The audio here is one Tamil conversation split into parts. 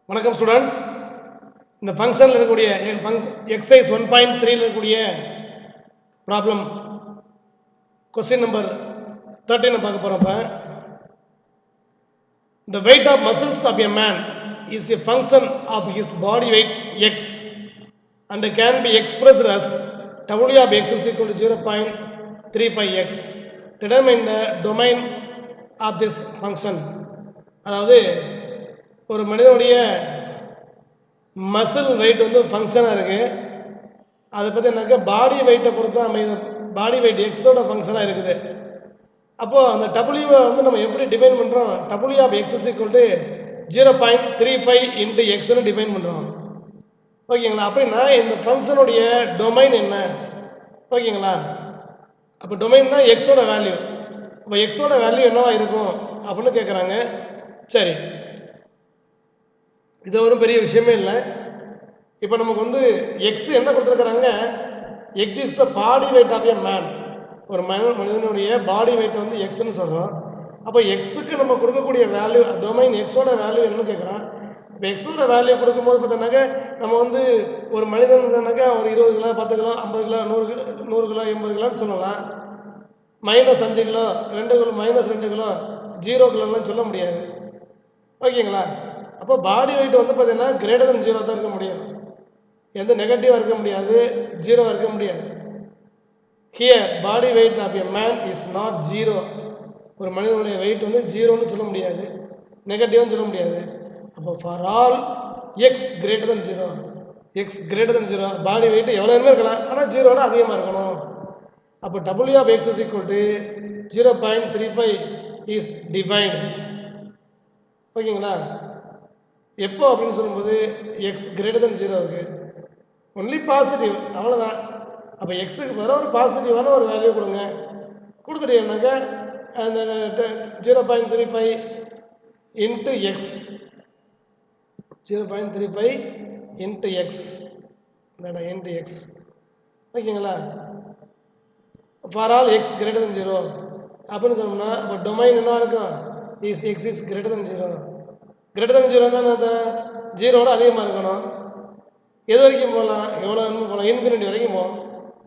வணக்கம் ஸ்டூடெண்ட்ஸ். இந்த ஃபங்க்ஷனில் இருக்கக்கூடிய எக்ஸசைஸ் 1.3 இருக்கக்கூடிய ப்ராப்ளம் கொஸ்டின் நம்பர் 13 பார்க்க போகிறப்ப, the weight of muscles of a man is a function of his body weight x and can be expressed as W of x is equal to 0.35x. Determine the domain of this function. அதாவது ஒரு மனிதனுடைய மசில் வெயிட் வந்து ஃபங்க்ஷனாக இருக்குது. அதை பற்றி என்னக்கா பாடி வெயிட்டை பொறுத்து அமைது. பாடி வெயிட் எக்ஸோட ஃபங்க்ஷனாக இருக்குது. அப்போது அந்த டபிள்யூவை வந்து நம்ம எப்படி டிஃபைன் பண்ணுறோம்? W of x is equal to 0.35 into எக்ஸ்னு டிஃபைன் பண்ணுறோம். ஓகேங்களா? அப்படின்னா இந்த ஃபங்க்ஷனுடைய டொமைன் என்ன? ஓகேங்களா? அப்போ டொமைன்னா எக்ஸோட வேல்யூ. அப்போ எக்ஸோட வேல்யூ என்னவா இருக்கும் அப்படின்னு கேட்குறாங்க. சரி, இது ஒரு பெரிய விஷயமே இல்லை. இப்போ நமக்கு வந்து எக்ஸ் என்ன கொடுத்துருக்குறாங்க? X is the body weight of a man. ஒரு மனிதனுடைய பாடி வெயிட் வந்து எக்ஸ்ன்னு சொல்கிறோம். அப்போ எக்ஸுக்கு நம்ம கொடுக்கக்கூடிய வேல்யூ, டொமைன் எக்ஸோட வேல்யூ என்னன்னு கேட்குறான். இப்போ எக்ஸோட வேல்யூ கொடுக்கும்போது பார்த்தோன்னாக்கா நம்ம வந்து ஒரு மனிதனுக்குனாக்கா ஒரு 20 கிலோ, 10 கிலோ, 50 கிலோ, 100 கிலோ, 80 கிலோன்னு சொல்லலாம். -5 கிலோ, 2 கிலோ, -2 கிலோ, 0 கிலோலாம் சொல்ல முடியாது. ஓகேங்களா? அப்போ பாடி வெயிட் வந்து பார்த்தீங்கன்னா கிரேட்டர் தென் 0 தான் இருக்க முடியும். எந்த நெகட்டிவாக இருக்க முடியாது, 0 இருக்க முடியாது. Here body weight of a man is not 0. ஒரு மனிதனுடைய வெயிட் வந்து 0ன்னு சொல்ல முடியாது, நெகட்டிவ்னு சொல்ல முடியாது. அப்போ for all x greater than 0, x greater than 0 body weight எவ்வளோமே இருக்கலாம், ஆனால் 0வோட அதிகமாக இருக்கணும். அப்போ டபிள்யூ of x is equal to 0.35 is defined. ஓகேங்களா? எப்போ அப்படின்னு சொல்லும்போது எக்ஸ் கிரேட்டர் தென் 0வுக்கு ஒன்லி பாசிட்டிவ், அவ்வளோதான். அப்போ எக்ஸுக்கு வர ஒரு பாசிட்டிவான ஒரு வேல்யூ கொடுங்க. கொடுத்துட்டீங்கன்னாக்கா அந்த 0.35 இன்ட்டு எக்ஸ், 0.35 இன்ட்டு எக்ஸ், இந்த இன்ட்டு எக்ஸ். ஓகேங்களா? For all x greater than 0 அப்படின்னு சொன்னோம்னா அப்போ டொமைன் என்ன இருக்கும்? Is x is greater than 0. Greater than 0ன்னா அது 0வோட அதிகமாக இருக்கணும். எது வரைக்கும் போகலாம்? எவ்வளோ போகலாம்? இன்ஃபினிட்டி வரைக்கும் போகும்.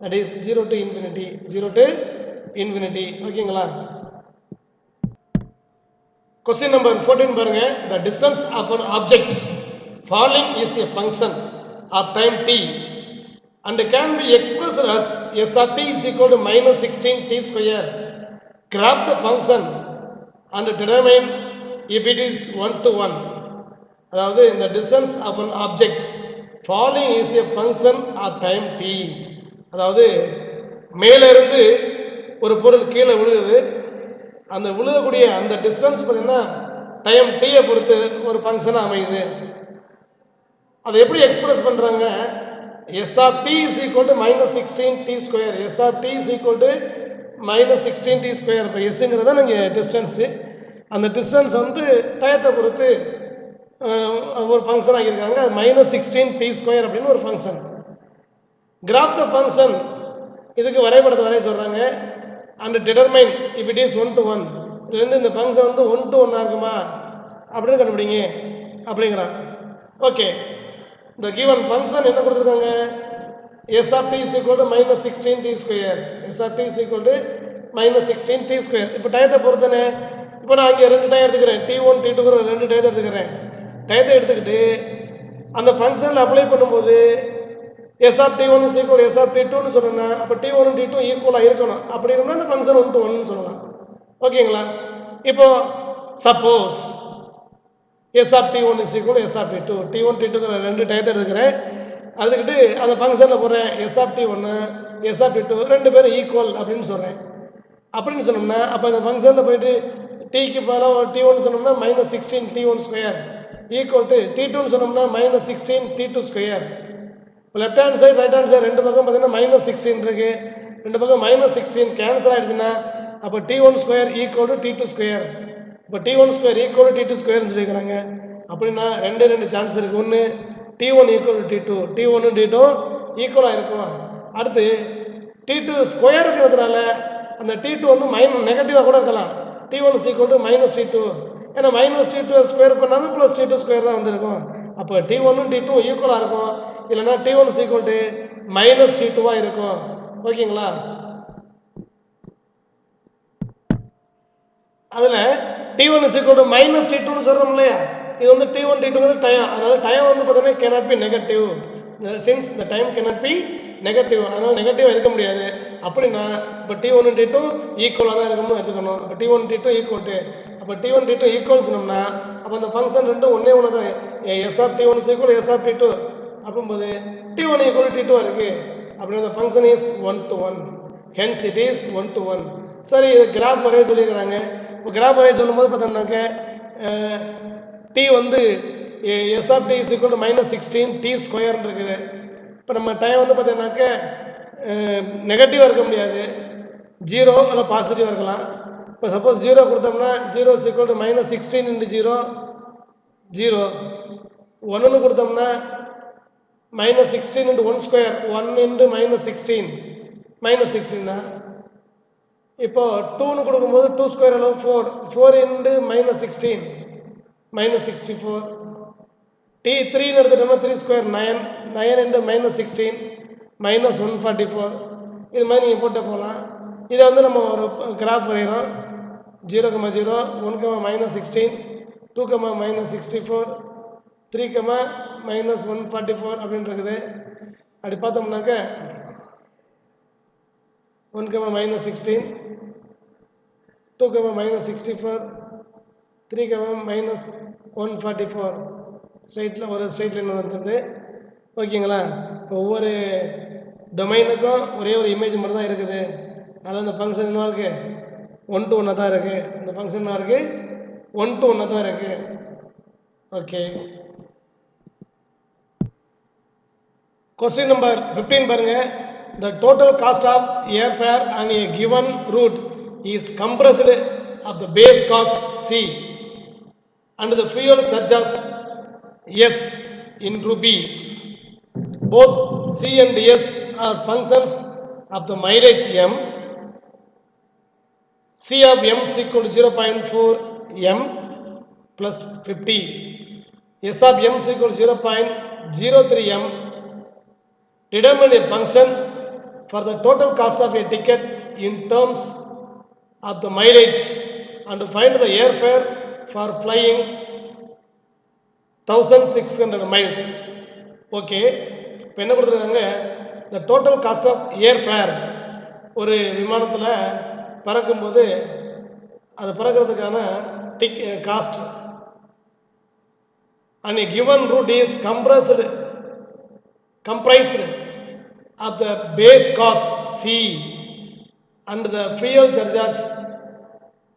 That is 0 to infinity, 0 to infinity. ஓகேங்களா? கொஸ்டின் நம்பர் 14 பாருங்க. The distance of an object falling is a function of time t and can be expressed as s of t is equal to -16 t square. Graph the function and determine if it is 1 to 1. அதாவது இந்த distance of an object falling is a function of time t. அதாவது மேலிருந்து ஒரு பொருள் கீழே விழுகுது. அந்த விழுகக்கூடிய அந்த டிஸ்டன்ஸ் பார்த்தீங்கன்னா டைம் டீயை பொறுத்து ஒரு ஃபங்க்ஷனாக அமையுது. அதை எப்படி எக்ஸ்பிரஸ் பண்ணுறாங்க? S of t is equal to -16 t square. S of t is equal to -16 t square. இப்போ எஸ்ஸுங்கிறது தான் நீங்கள் டிஸ்டன்ஸு. அந்த டிஸ்டன்ஸ் வந்து டயத்தை பொறுத்து ஒரு ஃபங்க்ஷன் ஆகியிருக்காங்க. -16 டி ஸ்கொயர் அப்படின்னு ஒரு ஃபங்க்ஷன். கிராஃப் த ஃபங்க்ஷன், இதுக்கு வரைபடத்தை வரைய சொல்கிறாங்க. And determine if it is 1 to 1. இதுலேருந்து இந்த ஃபங்க்ஷன் வந்து 1 to 1 இருக்குமா அப்படின்னு கண்டுபிடிங்க அப்படிங்கிறான். ஓகே, இந்த கிவன் ஃபங்க்ஷன் என்ன கொடுத்துருக்காங்க? S of t is equal to -16 t square. S of t is equal to -16 t square. இப்போ டயத்தை பொறுத்தனே, இப்போ நான் இங்கே 2 டயம் எடுத்துக்கிறேன், T1 T2ங்கிற 2 டயத்தை எடுத்துக்கிறேன். டயத்தை எடுத்துக்கிட்டு அந்த ஃபங்க்ஷனில் அப்ளை பண்ணும்போது s of T1 is equal S of T2ன்னு சொன்னோன்னா அப்போ T1 T2 ஈக்குவலாக இருக்கணும். அப்படி இருந்தால் அந்த ஃபங்க்ஷன் 1 to 1ன்னு சொல்லலாம். ஓகேங்களா? இப்போ suppose S of T1 is equal S of T2, T1 T2ங்கிற 2 டயத்தை எடுத்துக்கிறேன். அதுக்கிட்டு அந்த ஃபங்க்ஷனில் போடுறேன் S of T1 S of T2 2 பேரும் ஈக்குவல் அப்படின்னு சொல்கிறேன். அப்படின்னு சொன்னோம்னா அப்போ அந்த ஃபங்க்ஷனில் போயிட்டு டீக்கு பதிலாக T1 சொன்னோம்னா -16 T1 ஸ்கொயர் ஈக்குவல் டு T2ன்னு சொன்னோம்னா -16 T2 ஸ்கொயர். இப்போ left hand side right hand side ரெண்டு பக்கம் பார்த்தீங்கன்னா -16 இருக்குது. ரெண்டு பக்கம் -16 கேன்சல் ஆகிடுச்சுன்னா அப்போ T1 square equal to T2 square. இப்போ T1 square equal to T2 ஸ்கொயர்னு சொல்லியிருக்கிறாங்க. அப்படின்னா ரெண்டு சான்ஸ் இருக்குது. ஒன்று T1 equal to T2, T1 T2 ஈக்குவலாக இருக்கும். அடுத்து T2 ஸ்கொயர் இருக்கிறதுனால அந்த T2 வந்து நெகட்டிவாக கூட இருக்கலாம். T1 is equal to -T2. ஏன்னா -T2 ஸ்கொயர் பண்ணாலும் +T2 ஸ்கொயர் தான் வந்திருக்கும். அப்போ T1 T2 ஈக்குவலாக இருக்கும், இல்லைன்னா T1 ஈக்குவல் டு மைனஸ் T2வாக இருக்கும். ஓகேங்களா? அதில் T1 ஈக்குவல் டு மைனஸ் T2ன்னு சொல்கிறோம் இல்லையா, இது வந்து T1 T2ங்கிறது டைம். அதனால் டைம் வந்து பார்த்தீங்கன்னா cannot be negative, since the time cannot be negative. அதனால் நெகட்டிவாக இருக்க முடியாது. அப்படின்னா இப்போ T1 T2 ஈக்குவலாக தான் இருக்கணும்னு எடுத்துக்கணும். அப்போ T1 T2 ஈக்குவல் டு, அப்போ T1 T2 ஈக்குவல் சொன்னோம்னா அப்போ அந்த ஃபங்க்ஷன் ரெண்டும் ஒன்றே ஒன்று தான். S of T1 equal S of T2 அப்படிங்கும்போது T1 ஈக்குவல் T2 இருக்குது. அப்படின்னு அந்த function is 1:1, hence it is 1:1. சரி, இது கிராஃப் வரைய சொல்லியிருக்கிறாங்க. இப்போ கிராஃப் வரைய சொல்லும்போது பார்த்தோம்னாக்க டி வந்து S of t is equal to -16 t ஸ்கொயர்னு இருக்குது. இப்போ நம்ம டைம் வந்து பார்த்தீங்கன்னாக்க நெகட்டிவாக இருக்க முடியாது, 0 இல்லை பாசிட்டிவாக இருக்கலாம். இப்போ சப்போஸ் 0 கொடுத்தோம்னா 0 இஸ் ஈக்குவல் டு -16 × 0 0. 1ன்னு கொடுத்தோம்னா -16 × 1 ஸ்கொயர் 1 × -16 -16 தான். இப்போ 2ன்னு கொடுக்கும்போது 2 ஸ்கொயர் அளவு 4 4 × -16 -64. டி 3ன்னு எடுத்துட்டோம்னா 3 ஸ்கொயர் 9 9 × -16 -144. இது மாதிரி நீங்கள் போட்டு போகலாம். இதை வந்து நம்ம ஒரு கிராஃப் வரைகிறோம். 0, 0, 1, -16, 2, -64, 3, -144 அப்படின்னு இருக்குது. அப்படி பார்த்தோம்னாக்க 1, -16, 2, -64, 3, -144 ஸ்ட்ரைட்டில் ஒரு ஸ்ட்ரைட் லைன் வந்துடுது. ஓகேங்களா? இப்போ ஒவ்வொரு டொமைனுக்கும் ஒரே ஒரு இமேஜ் மட்டும் தான் இருக்குது. அதில் அந்த ஃபங்க்ஷன் என்ன இருக்குது, 1:1 தான் இருக்குது. அந்த ஃபங்க்ஷன் என்ன இருக்குது, 1:1 தான் இருக்குது. ஓகே, கொஸ்டின் நம்பர் 15 பாருங்க. The total cost of airfare on a given route is compressed of the base cost C and the fuel charges S into B. Both C and S are functions of the mileage M. C of M is equal to 0.4 M plus 50. S of M is equal to 0.03 M. Determine a function for the total cost of a ticket in terms of the mileage and find the airfare for flying 1600 miles. Okay, இப்போ என்ன கொடுத்துருக்காங்க, the total cost of airfare. ஒரு விமானத்தில் பறக்கும்போது அது பறக்கிறதுக்கான cost and a given route is comprised of the base cost C and the fuel charges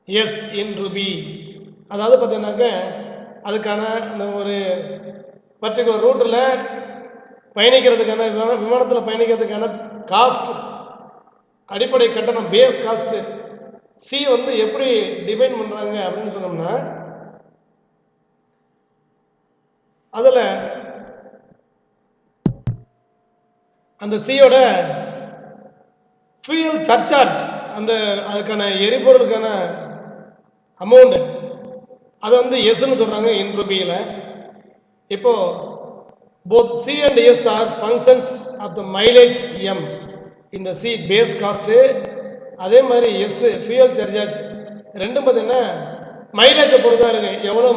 S into B. அதாவது பார்த்தீங்கன்னாக்க அதுக்கான அந்த ஒரு பர்டிகுலர் ரூட்டில் பயணிக்கிறதுக்கான விமானத்தில் பயணிக்கிறதுக்கான காஸ்ட், அடிப்படை கட்டணம், பேஸ் காஸ்ட் சி வந்து எப்படி டிஃபைன் பண்ணுறாங்க அப்படின்னு சொன்னோம்னா, அதில் அந்த சியோட ஃபியூயல் சர்சார்ஜ், அந்த அதுக்கான எரிபொருளுக்கான அமௌண்ட், அதை வந்து எஸ்ன்னு சொல்கிறாங்க இன்டு பியில். இப்போது both C and S are functions of the mileage M. இந்த சி பேஸ் காஸ்ட்டு, அதே மாதிரி எஸ் ஃபியூயல் சர்சார்ஜ், ரெண்டும் பார்த்தீங்கன்னா மைலேஜை பொறுத்து தான் இருக்குது. எவ்வளோ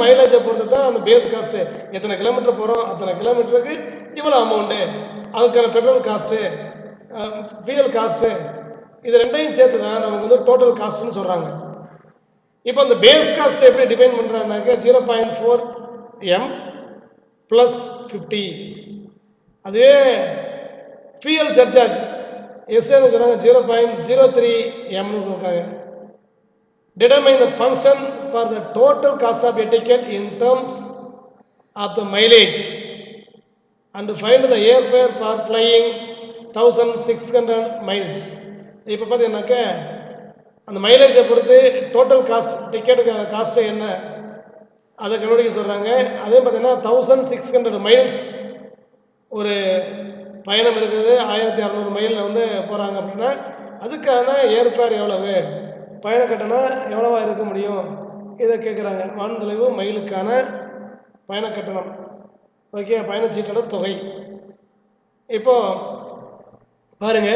மைலேஜை பொறுத்து தான் அந்த பேஸ் காஸ்ட்டு. எத்தனை கிலோமீட்டர் போகிறோம், அத்தனை கிலோமீட்டருக்கு இவ்வளோ அமௌண்ட்டு, அதுக்கான பெட்ரோல் காஸ்ட்டு, ஃபியூயல் காஸ்ட்டு, இது ரெண்டையும் சேர்த்து தான் நமக்கு வந்து டோட்டல் காஸ்ட்டுன்னு சொல்கிறாங்க. இப்போ அந்த பேஸ் காஸ்ட்டை எப்படி டிஃபைன் பண்ணுறாங்கனாக்க 0.4 M ப்ளஸ் 50. அதுவே ஃபியூயல் சர்சார்ஜ் எஸ்ன்னு சொல்கிறாங்க 0.03 Mனு கொடுக்குறாங்க. Determine the function for the total cost of a ticket in terms of the mileage and find the airfare for flying 1600 miles. இப்போ பார்த்தீங்கன்னாக்க அந்த மைலேஜை பொறுத்து டோட்டல் காஸ்ட், டிக்கெட்டுக்கான காஸ்ட்டு என்ன அதை கண்டுபிடிக்க சொல்கிறாங்க. அதே பார்த்தீங்கன்னா 1600 மைல்ஸ் ஒரு பயணம் இருக்குது, 1600 மைலில் வந்து போகிறாங்க அப்படின்னா அதுக்கான ஏர்ஃபேர் எவ்வளவு, பயண கட்டணம் எவ்வளவா இருக்க முடியும், இதை கேட்குறாங்க. வான்தொலைவு மைலுக்கான பயண கட்டணம் ஓகே, பயணச்சீட்டோட தொகை. இப்போ பாருங்க,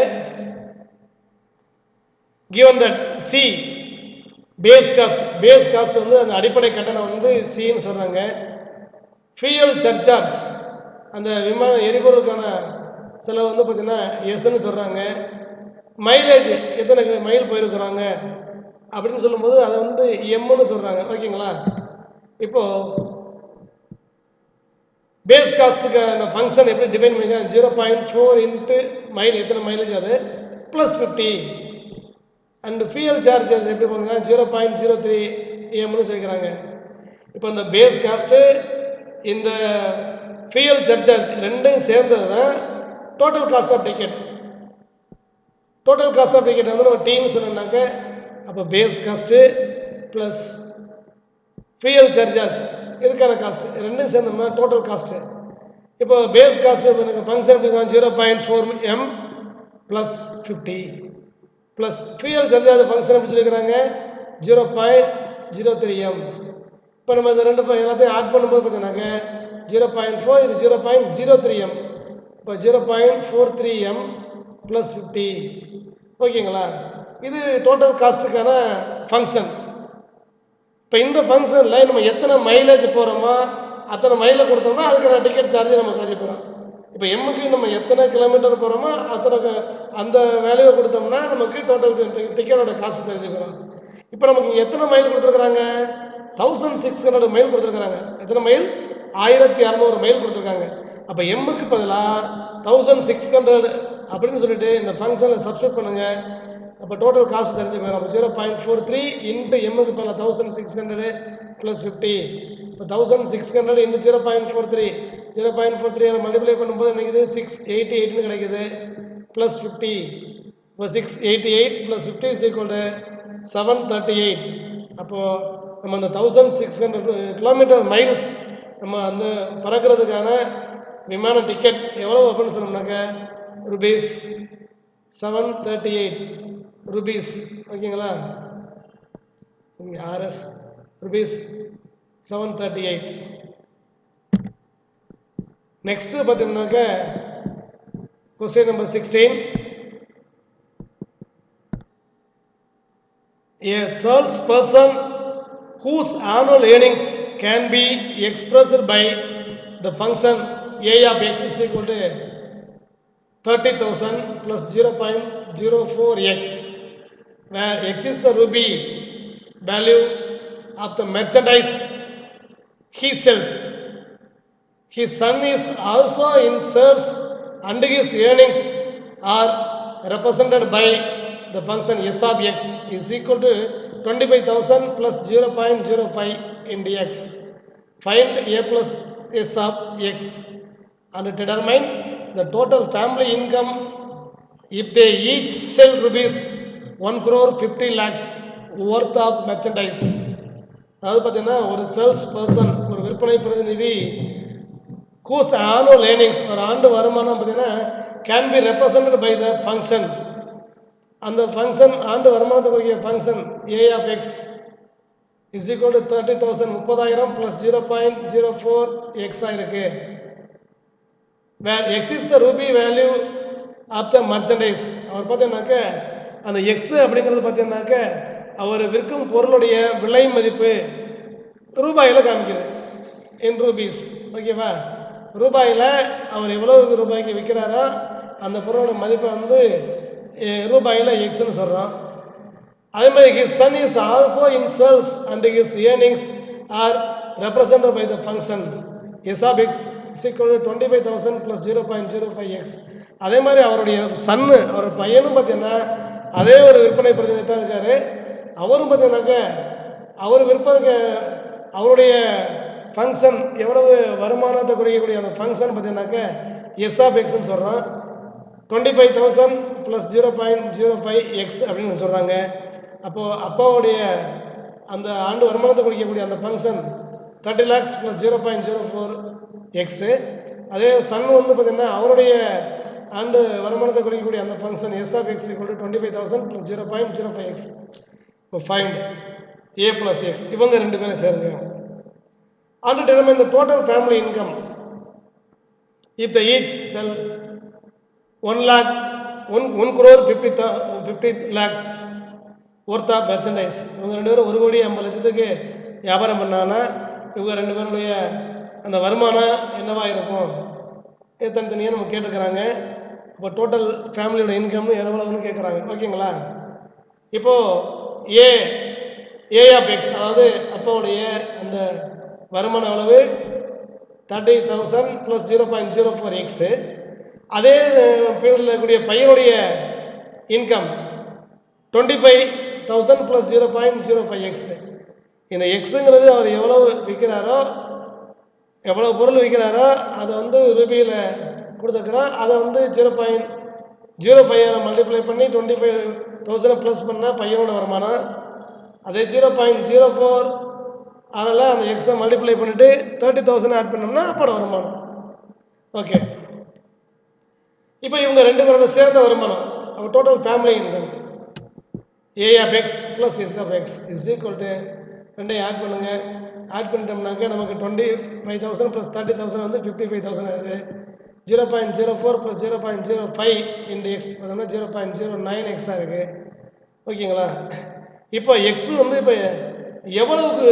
given that C base cost வந்து அந்த அடிப்படை கட்டணம் வந்து சின்னு சொல்கிறாங்க. ஃபியூயல் சர்சார்ஜ் அந்த விமான எரிபொருளுக்கான செலவு வந்து பார்த்திங்கன்னா எஸ்ன்னு சொல்கிறாங்க. மைலேஜ் எத்தனை மைல் போயிருக்கிறாங்க அப்படின்னு சொல்லும்போது அதை வந்து எம்னு சொல்கிறாங்க. ஓகேங்களா? இப்போது பேஸ் காஸ்ட்டுக்கான ஃபங்க்ஷன் எப்படி டிஃபைன் பண்ணிக்க, 0.4 இன்ட்டு மைல் எத்தனை மைலேஜ் அது ப்ளஸ் 50 அண்ட் ஃபியூயல் சார்ஜஸ் எப்படி பண்ணுங்க 0.03 எம்னு சொல்லிக்கிறாங்க. இப்போ இந்த பேஸ் காஸ்ட்டு இந்த ஃபியூயல் சார்ஜஸ் ரெண்டையும் சேர்ந்தது தான் total cost of ticket. Total cost of ticket வந்து நம்ம டீம்னு சொன்னோம்னாக்க அப்போ base cost plus fuel charges இதுக்கான காஸ்ட்டு ரெண்டும் சேர்ந்தோம்னா டோட்டல் காஸ்ட்டு. இப்போ பேஸ் காஸ்ட்டு எனக்கு ஃபங்க்ஷன் எப்படி 0.4 M plus 50 plus fuel charges function எப்படி சொல்லிக்கிறாங்க 0.03 எம். இப்போ நம்ம இந்த ரெண்டு எல்லாத்தையும் ஆட் பண்ணும்போது பார்த்தீங்கன்னாக்க 0.4 இது 0.03 எம். இப்போ 0.43 எம் ப்ளஸ் 50. ஓகேங்களா? இது டோட்டல் காஸ்ட்டுக்கான ஃபங்க்ஷன். இப்போ இந்த ஃபங்க்ஷனில் நம்ம எத்தனை மைலேஜ் போகிறோமோ அத்தனை மைலில் கொடுத்தோம்னா அதுக்கான டிக்கெட் சார்ஜ் நம்ம கிடைச்சி போகிறோம். இப்போ எம்முக்கு நம்ம எத்தனை கிலோமீட்டர் போகிறோமோ அத்தனை அந்த வேல்யூவை கொடுத்தோம்னா நமக்கு டோட்டல் டிக்கெட்டோட காசு தெரிஞ்சு போகிறோம். இப்போ நமக்கு இங்கே எத்தனை மைல் கொடுத்துருக்குறாங்க 1600 மைல் கொடுத்துருக்குறாங்க. எத்தனை மைல் 1600 மைல் கொடுத்துருக்காங்க. அப்போ எம்முக்கு பதிலாக 1600 அப்படின்னு சொல்லிட்டு இந்த ஃபங்க்ஷனில் சப்ஸ்டியூட் பண்ணுங்கள். அப்போ டோட்டல் காசு தெரிஞ்சு போயிடும். அப்போ 0.43 இன்ட்டு எம்முக்கு பதிலாக 1600 ப்ளஸ் 50. இப்போ 1600 இன்ட்டு 0.43 மல்டிப்ளை பண்ணும்போது நினைக்குது 688ன்னு கிடைக்குது ப்ளஸ் 50. இப்போ 688 ப்ளஸ் 50 இஸ் ஈக்குவல் டு 738. அப்போது நம்ம அந்த 1600 கிலோமீட்டர் மைல்ஸ் நம்ம அந்த பறக்கிறதுக்கான விமான டிக்கெட் எவ்வளோ அப்படின்னு சொன்னோம்னாக்க ருபீஸ் 738 ருபீஸ். ஓகேங்களா? இங்கே ஆர்எஸ் ருபீஸ் 738. நெக்ஸ்ட்டு பார்த்தீங்கன்னாக்க question number 16. A salesperson whose annual earnings can be expressed by the function A of x is equal to 30,000 plus 0.04x, where x is the rupee value of the merchandise he sells. His son is also in sales and his earnings are represented by the function s of x is equal to 25,000 plus 0.05 into x. Find a plus s of x and determine the total family income if they each sell rupees 1 crore 50 lakhs worth of merchandise. அதாவது பார்த்தீங்கன்னா ஒரு சேல்ஸ் பர்சன் ஒரு விற்பனை பிரதிநிதி whose annual earnings ஒரு ஆண்டு வருமானம் பார்த்தீங்கன்னா can be represented by the function. அந்த ஃபங்க்ஷன் ஆண்டு வருமானத்தை குறிக்கிற function a of x is equal to 30,000 30,000 plus 0.04 எக்ஸாக இருக்குது. Where x is the rupee value of the merchandise. அவர் பார்த்தீங்கன்னாக்க அந்த எக்ஸு அப்படிங்கிறது பார்த்தீங்கன்னாக்க அவர் விற்கும் பொருளுடைய விலை மதிப்பு ரூபாயில் காமிக்குது இன் ரூபீஸ். ஓகேவா? ரூபாயில் அவர் எவ்வளவு ரூபாய்க்கு விற்கிறாரோ அந்த பொருளோட மதிப்பை வந்து ரூபாயில் எக்ஸ்ன்னு சொல்கிறோம். அதே மாதிரி his son is also in sales and his earnings are represented by the function S of x is equal to 25,000 plus 0.05 x. அதே மாதிரி அவருடைய சன்னு அவர் பையனும் பார்த்தீங்கன்னா அதே ஒரு விற்பனை பிரதிநிதி தான் இருக்கார். அவரும் பார்த்தீங்கன்னாக்க அவர் விற்பனைக்கு அவருடைய ஃபங்க்ஷன் எவ்வளவு வருமானத்தை குறைக்கக்கூடிய அந்த ஃபங்க்ஷன் பார்த்தீங்கன்னாக்க எஸ் ஆஃப் எக்ஸ்ன்னு சொல்கிறோம். 25,000 ப்ளஸ் 0.05 எக்ஸ் அப்படின்னு சொல்கிறாங்க. அப்போது அப்பாவுடைய அந்த ஆண்டு வருமானத்தை குறைக்கக்கூடிய அந்த ஃபங்க்ஷன் 30 lakhs ப்ளஸ் 0.04 எக்ஸு. அதே சன் வந்து பார்த்திங்கன்னா அவருடைய ஆண்டு வருமானத்தை குறைக்கக்கூடிய அந்த function S of x equal to 25,000 plus 0.05 x. இப்போ ஃபைண்ட் ஏ ப்ளஸ் எக்ஸ் இவங்க ரெண்டு பேரும் சேருங்க. And determine the total family income If the each sell 1 lakh, 1 crore 50 lakhs worth of merchandise. இவங்க ரெண்டு பேரும் 1,50,00,000 வியாபாரம் பண்ணாங்கன்னா இவங்க ரெண்டு பேருடைய அந்த வருமானம் என்னவா இருக்கும் தனித்தனியாக நம்ம கேட்டுக்கிறாங்க. இப்போ டோட்டல் ஃபேமிலியோட இன்கம் எவ்வளவுன்னு கேட்குறாங்க. ஓகேங்களா? இப்போது ஏ ஆஃப் எக்ஸ், அதாவது அப்பாவுடைய அந்த வருமான அளவு 30,000 + 0.04 எக்ஸு. அதே பீரியடில் இருக்கக்கூடிய பையனுடைய இன்கம் 25,000 + 0.05 எக்ஸு. இந்த எக்ஸுங்கிறது அவர் எவ்வளோ விற்கிறாரோ, எவ்வளோ பொருள் விற்கிறாரோ அதை வந்து ரூபியில் கொடுத்துருக்குறோம். அதை வந்து 0.05 மல்டிப்ளை பண்ணி 25,000 ப்ளஸ் பண்ணால் பையனோட வருமானம். அதே 0.04 அதனால் அந்த எக்ஸை மல்டிப்ளை பண்ணிவிட்டு 30,000 ஆட் பண்ணோம்னா அப்போட வருமானம். ஓகே, இப்போ இவங்க ரெண்டு பேரோட சேர்ந்த வருமானம், அப்போ total family income A of x plus S of x is equal to ரெண்டையும் ஆட் பண்ணுங்கள். ஆட் பண்ணிட்டோம்னாக்க நமக்கு 25,000 + 30,000 வந்து 55,000 ஆகுது. 0.04 + 0.05 இன்டு எக்ஸ் பார்த்தோம்னா 0.09 எக்ஸாக இருக்குது. ஓகேங்களா? இப்போ எக்ஸு வந்து இப்போ எவ்வளவுக்கு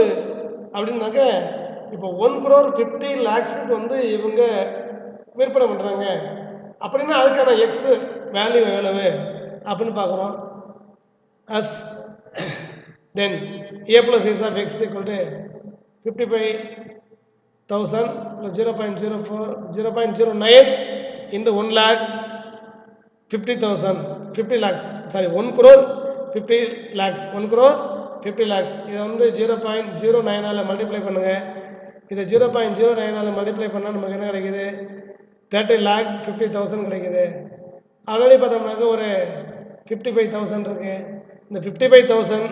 அப்படின்னாக்க இப்போ 1 crore 50 lakhsக்கு வந்து இவங்க விற்பனை பண்ணுறாங்க அப்படின்னா அதுக்கான எக்ஸு வேல்யூ எவ்வளவு அப்படின்னு பார்க்குறோம். As then A plus S of x equal to 55,000 + 0.09 into 1 lakh 50,000 50 lakhs sorry 1 crore 50 lakhs 1 crore 50 lakhs. இதை வந்து 0.09 மல்டிப்ளை பண்ணுங்கள். இதை 0.09 மல்டிப்ளை பண்ணால் நமக்கு என்ன கிடைக்குது? 30,50,000 கிடைக்குது. ஆல்ரெடி பார்த்தோம்னாக்க ஒரு 55,000 இருக்குது. இந்த 55,000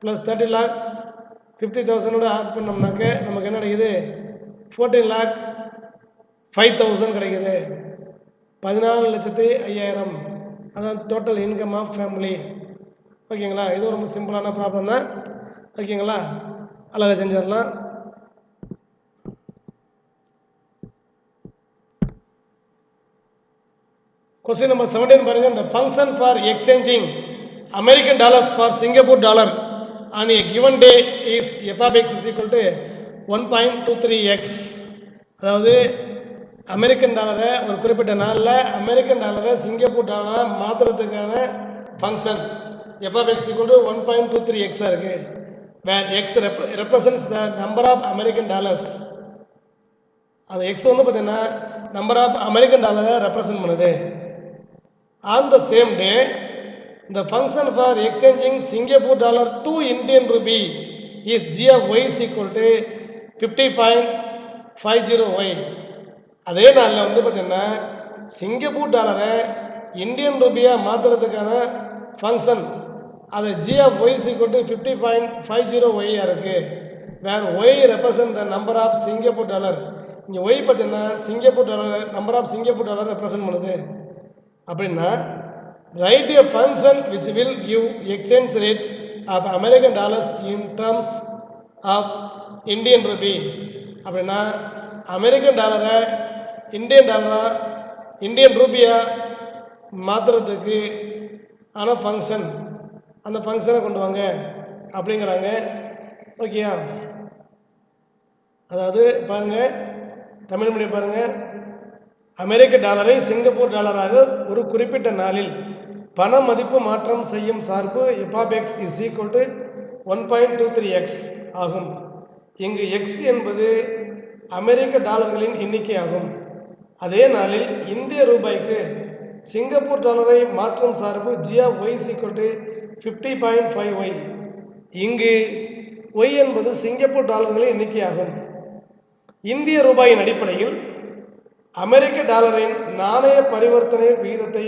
+ 30,50,000 ஆட் பண்ணோம்னாக்க நமக்கு என்ன கிடைக்குது? 14,05,000 கிடைக்குது. 14,05,000 அதான் டோட்டல் இன்கம் ஆஃப் ஃபேமிலி. ஓகேங்களா? இது ரொம்ப சிம்பிளான ப்ராப்ளம் தான். ஓகேங்களா? அழகாக செஞ்சிடலாம். Question number 17 பாருங்க. The function for exchanging American dollars for Singapore dollar on a given day is f of x is equal to 1.23x. அதாவது அமெரிக்கன் டாலரை ஒரு குறிப்பிட்ட நாளில் அமெரிக்கன் டாலரை சிங்கப்பூர் டாலரை மாற்றுறதுக்கான function f of x equal to 1.23x இருக்குது. where x represents the number of American dollars. அது எக்ஸ் வந்து பார்த்தீங்கன்னா நம்பர் ஆஃப் அமெரிக்கன் டாலரை ரெப்ரசன்ட் பண்ணுது. On the same day, the function for exchanging Singapore dollar to Indian rupee is g of y is equal to 50.50y. அதே நாளில் வந்து பார்த்தீங்கன்னா சிங்கப்பூர் டாலரை இந்தியன் ரூபியாக மாற்றுறதுக்கான ஃபங்க்ஷன் அது g of y is equal to 50.50y இருக்குது. வேர் y represent the number of Singapore dollar. இங்கே y பார்த்தீங்கன்னா Singapore dollar number of Singapore dollar represent பண்ணுது. அப்படின்னா right a function which will give exchange rate of American dollars in terms of Indian rupee. அப்படின்னா அமெரிக்கன் டாலரை இந்தியன் ரூபியாக மாற்றுறதுக்கு ஆன ஃபங்க்ஷன், அந்த ஃபங்க்ஷனை கொண்டு வாங்க அப்படிங்கிறாங்க. ஓகேயா? அதாவது பாருங்கள், தமிழ் மொழி பாருங்கள். அமெரிக்க டாலரை சிங்கப்பூர் டாலராக ஒரு குறிப்பிட்ட நாளில் பண மதிப்பு மாற்றம் செய்யும் சார்பு f of x is equal to 1.23x ஆகும். இங்கு x என்பது அமெரிக்க டாலர்களின் எண்ணிக்கை ஆகும். அதே நாளில் இந்திய ரூபாய்க்கு சிங்கப்பூர் டாலரை மாற்றும் சார்பு g of y is equal to 50.5y. இங்கு y என்பது சிங்கப்பூர் டாலர்களின் எண்ணிக்கை ஆகும். இந்திய ரூபாயின் அடிப்படையில் அமெரிக்க டாலரின் நாணய பரிவர்த்தனை விகிதத்தை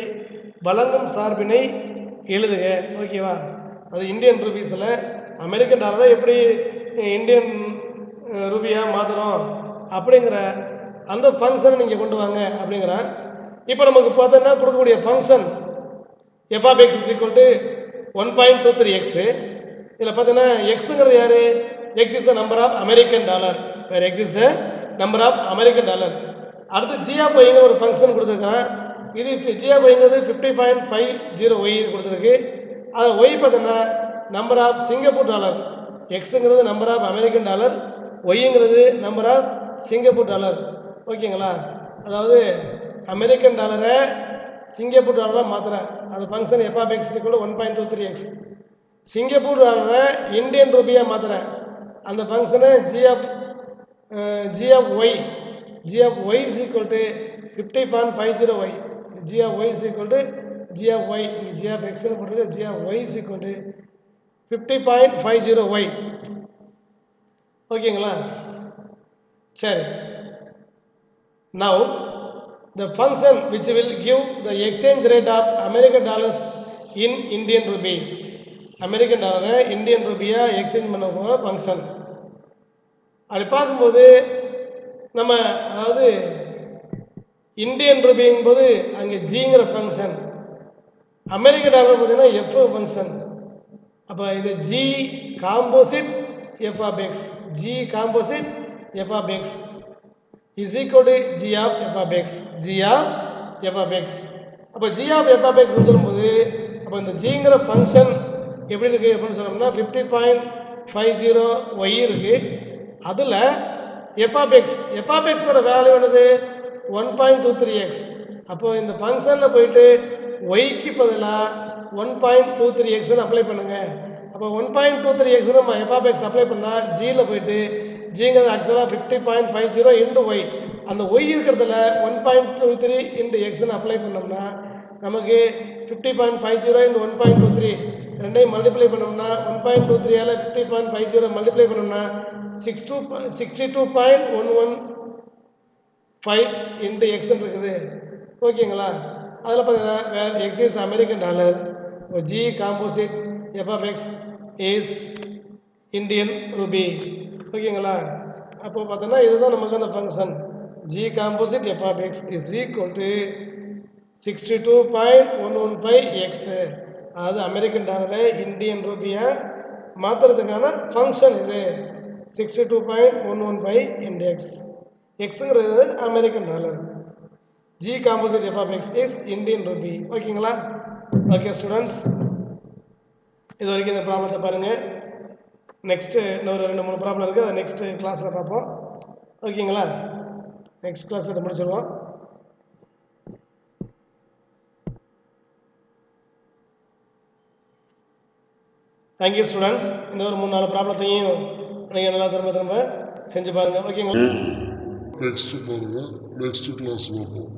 வழங்கும் சார்பினை எழுதுக. ஓகேவா? அது இந்தியன் ரூபீஸில் அமெரிக்கன் டாலரை எப்படி இந்தியன் ரூபியாக மாற்றுறோம் அப்படிங்கிற அந்த ஃபங்க்ஷனை நீங்கள் கொண்டு வாங்க அப்படிங்கிறேன். இப்போ நமக்கு பார்த்தோன்னா கொடுக்கக்கூடிய function f of x is equal to 1.23x. இதில் பார்த்தீங்கன்னா எக்ஸுங்கிறது யார்? X is the number of American dollar. வேறு x is the number of American dollar. அடுத்து ஜி ஆஃப் ஒய்ங்கிற ஒரு ஃபங்க்ஷன் கொடுத்துருக்குறேன். இது இப்போ ஜி ஆஃப் ஒய்ங்கிறது 50.50 கொடுத்துருக்கு. அது ஒய் பார்த்தீங்கன்னா நம்பர் ஆஃப் சிங்கப்பூர் டாலர், எக்ஸுங்கிறது நம்பர் ஆஃப் அமெரிக்கன் டாலர், ஒய்ங்கிறது நம்பர் ஆஃப் சிங்கப்பூர் டாலர். ஓகேங்களா? அதாவது அமெரிக்கன் டாலரை சிங்கப்பூர் டாலராக மாற்றுறேன். அந்த function f of x equal 1.23x. சிங்கப்பூர் டாலரை இந்தியன் ரூபியாக மாற்றுறேன். அந்த ஃபங்க்ஷனை g of y is equal to 50.50y. G of y is equal to g of y, இங்கே ஜி ஆஃப் எக்ஸ்னு போட்டிருக்கு. G of y is equal to 50.50y. ஓகேங்களா? சரி. Now the function which will give the exchange rate of American dollars in Indian rupees. American டாலரை இந்தியன் ரூபியா எக்ஸ்சேஞ்ச் பண்ண போகிற ஃபங்க்ஷன். அப்படி பார்க்கும்போது நம்ம அதாவது இந்தியன் ரூபிங்கும்போது அங்கே ஜிங்கிற ஃபங்க்ஷன், அமெரிக்கன் டாலர் பார்த்தீங்கன்னா எஃப் ஃபங்க்ஷன். அப்போ இது G composite F of x, G composite F of x is equal to g of f of x, g of f of x. அப்போ g of f of x சொல்லும்போது அப்போ இந்த ஜிங்கிற ஃபங்க்ஷன் எப்படி இருக்குது அப்படின்னு சொன்னோம்னா 50.50y இருக்குது. அதில் f of x, f of xோட வேல்யூ என்னது 1.23x. அப்போது இந்த ஃபங்க்ஷனில் போயிட்டு ஒய்க்கு பதிலாக 1.23xன்னு அப்ளை பண்ணுங்கள். அப்போ 1.23x நம்ம f of x அப்ளை பண்ணால் ஜியில் போயிட்டு ஜிங்கிறது ஆக்சுவலாக 50.50 இன்டு ஒய், அந்த ஒய் இருக்கிறதுல 1.23 இன்டு எக்ஸ்ன்னு அப்ளை பண்ணோம்னா நமக்கு 50.50 இன்டு 1.23 ரெண்டையும் மல்டிப்ளை பண்ணோம்னா 1.23ஆல் 50.50 மல்டிப்ளை பண்ணோம்னா 62.115 இன்டு எக்ஸ்ன்னு இருக்குது. ஓகேங்களா? அதில் பார்த்தீங்கன்னா வேறு x is American dollar, G composite F of x is Indian rupee. ஓகேங்களா? அப்போ பார்த்தோன்னா இதுதான் நமக்கு அந்த function G composite F of x is equal to 62.115x. அதாவது அமெரிக்கன் டாலரை இந்தியன் ரூபியாக மாற்றுறதுக்கான ஃபங்க்ஷன் இது 62.115 இன்டெக்ஸ். எக்ஸுங்கிறது American dollar, G composite F of x is Indian rupee. ஓகேங்களா? ஓகே ஸ்டூடெண்ட்ஸ், இது வரைக்கும் இந்த ப்ராப்ளத்தை பாருங்கள். நெக்ஸ்ட்டு இன்னொரு 2-3 ப்ராப்ளம் இருக்குது, அதை நெக்ஸ்ட்டு கிளாஸில் பார்ப்போம். ஓகேங்களா? நெக்ஸ்ட் கிளாஸில் இதை முடிச்சிடுவோம். Thank you students. இந்த ஒரு 3-4 ப்ராப்ளத்தையும் நீங்கள் நல்லா திரும்ப செஞ்சு பாருங்கள். ஓகேங்களா? நெக்ஸ்ட் பாருங்கள், நெக்ஸ்ட் கிளாஸ் பார்ப்போம்.